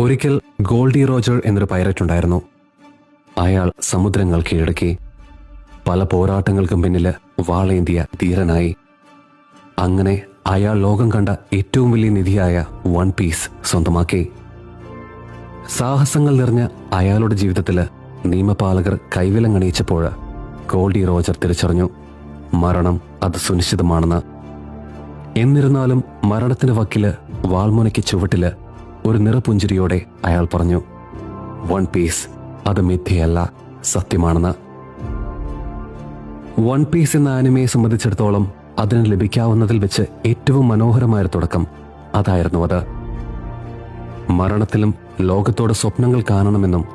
ഒരിക്കൽ ഗോൾഡി റോജർ എന്നൊരു പൈററ്റ് ഉണ്ടായിരുന്നു. അയാൾ സമുദ്രങ്ങൾ കീഴടക്കി. പല പോരാട്ടങ്ങൾക്കും പിന്നില് വാളേന്തിയ ധീരനായി. അങ്ങനെ അയാൾ ലോകം കണ്ട ഏറ്റവും വലിയ നിധിയായ വൺ പീസ് സ്വന്തമാക്കി. സാഹസങ്ങൾ നിറഞ്ഞ അയാളുടെ ജീവിതത്തില് നിയമപാലകർ കൈവിലങ്ങണിയിച്ചപ്പോൾ ഗോൾഡി റോജർ തിരിച്ചറിഞ്ഞു, മരണം അത് സുനിശ്ചിതമാണെന്ന്. എന്നിരുന്നാലും മരണത്തിന്റെ വക്കില് വാൾമുനയ്ക്ക് ചുവട്ടില് ഒരു നിറപുഞ്ചിരിയോടെ അയാൾ പറഞ്ഞു, വൺ പീസ് അത് മിഥ്യയല്ല, സത്യമാണെന്ന്. വൺ പീസ് എന്ന ആനിമയെ സംബന്ധിച്ചിടത്തോളം അതിന് ലഭിക്കാവുന്നതിൽ വെച്ച് ഏറ്റവും മനോഹരമായ തുടക്കം അതായിരുന്നു അത്. മരണത്തിലും ലോകത്തോട് സ്വപ്നങ്ങൾ കാണണമെന്നും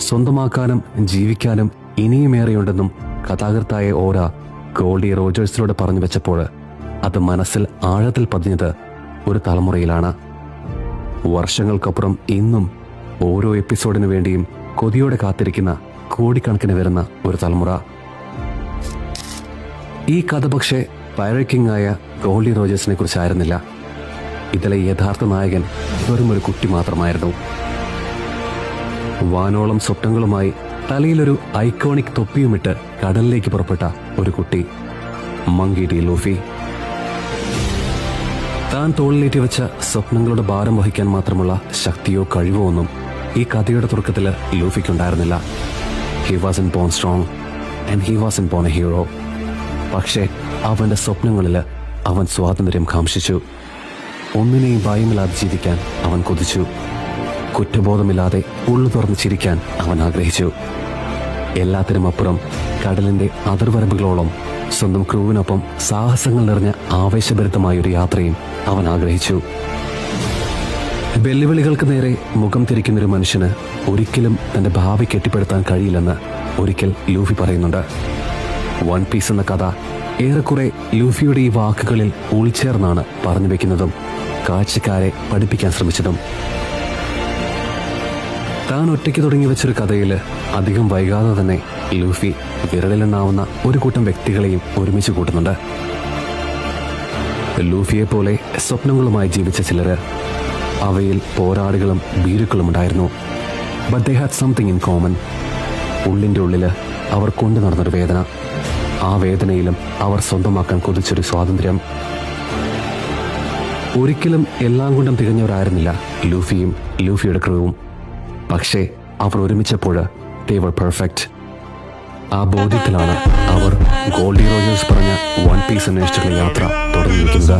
സ്വന്തമാക്കാനും ജീവിക്കാനും ഇനിയുമേറെയുണ്ടെന്നും കഥാകൃത്തായ ഓരാ ഗോൾഡി റോജേഴ്സിനോട് പറഞ്ഞു വെച്ചപ്പോൾ അത് മനസ്സിൽ ആഴത്തിൽ പതിഞ്ഞത് ഒരു തലമുറയിലാണ്. വർഷങ്ങൾക്കപ്പുറം ഇന്നും ഓരോ എപ്പിസോഡിനു വേണ്ടിയും കൊതിയോടെ കാത്തിരിക്കുന്ന കോടിക്കണക്കിന് വരുന്ന ഒരു തലമുറ. ഈ കഥ പക്ഷേ പൈറേറ്റ് കിങ് ആയ ഗോൾഡി റോജേഴ്സിനെ കുറിച്ചായിരുന്നില്ല. ഇതിലെ യഥാർത്ഥ നായകൻ വെറും ഒരു കുട്ടി മാത്രമായിരുന്നു. വാനോളം സ്വപ്നങ്ങളുമായി തലയിലൊരു ഐക്കോണിക് തൊപ്പിയുമിട്ട് കടലിലേക്ക് പുറപ്പെട്ട ഒരു കുട്ടി, മങ്കി ഡി ലൂഫി. താൻ തോളിലേറ്റി വെച്ച സ്വപ്നങ്ങളുടെ ഭാരം വഹിക്കാൻ മാത്രമുള്ള ശക്തിയോ കഴിവോ ഒന്നും ഈ കഥയുടെ തുടക്കത്തിൽ ലൂഫിക്കുണ്ടായിരുന്നില്ല. He wasn't born strong and he wasn't born a hero. പക്ഷേ അവന്റെ സ്വപ്നങ്ങളിൽ അവൻ സ്വാതന്ത്ര്യം കാംക്ഷിച്ചു. ഒന്നിനെയും ഭയമില്ലാതെ ജീവിക്കാൻ അവൻ കൊതിച്ചു. കുറ്റബോധമില്ലാതെ ഉള്ളു തുറന്ന് ചിരിക്കാൻ അവൻ ആഗ്രഹിച്ചു. എല്ലാത്തിനും അപ്പുറം കടലിന്റെ അതിർവരമ്പുകളോളം സ്വന്തം ക്രൂവിനൊപ്പം സാഹസങ്ങൾ നിറഞ്ഞ ആവേശഭരിതമായൊരു യാത്രയും അവൻ ആഗ്രഹിച്ചു. വെല്ലുവിളികൾക്ക് നേരെ മുഖം തിരിക്കുന്നൊരു മനുഷ്യന് ഒരിക്കലും തന്റെ ഭാവി കെട്ടിപ്പടുത്താൻ കഴിയില്ലെന്ന് ഒരിക്കൽ ലൂഫി പറയുന്നുണ്ട്. വൺ പീസ് എന്ന കഥ ഏറെക്കുറെ ലൂഫിയുടെ ഈ വാക്കുകളിൽ ഉൾച്ചേർന്നാണ് പറഞ്ഞു വെക്കുന്നതും കാഴ്ചക്കാരെ പഠിപ്പിക്കാൻ ശ്രമിച്ചതും. താൻ ഒറ്റയ്ക്ക് തുടങ്ങി വെച്ചൊരു കഥയിൽ അധികം വൈകാതെ തന്നെ ലൂഫി വിരലിലെണ്ണാവുന്ന ഒരു കൂട്ടം വ്യക്തികളെയും ഒരുമിച്ച് കൂട്ടുന്നുണ്ട്. ലൂഫിയെ പോലെ സ്വപ്നങ്ങളുമായി ജീവിച്ച ചിലര്, അവയിൽ പോരാളികളും ഭീരുക്കളും ഉണ്ടായിരുന്നു. But they had something in common. ഉള്ളിൻ്റെ ഉള്ളില് അവർ കൊണ്ടു നടന്നൊരു വേദന. ആ വേദനയിലും അവർ സ്വന്തമാക്കാൻ കൊതിച്ചൊരു സ്വാതന്ത്ര്യം. ഒരിക്കലും എല്ലാം കൊണ്ടും തികഞ്ഞവരായിരുന്നില്ല ലൂഫിയും ലൂഫിയുടെ ക്രൂവും. പക്ഷേ അവർ ഒരുമിച്ചപ്പോൾ they were perfect. ആ ബോധ്യത്തിലാണ് അവർ ഗോൾഡി റോജേഴ്സ് പറഞ്ഞ വൺ പീസ് അന്വേഷിച്ചുള്ള യാത്ര തുടങ്ങിയിരിക്കുന്നത്.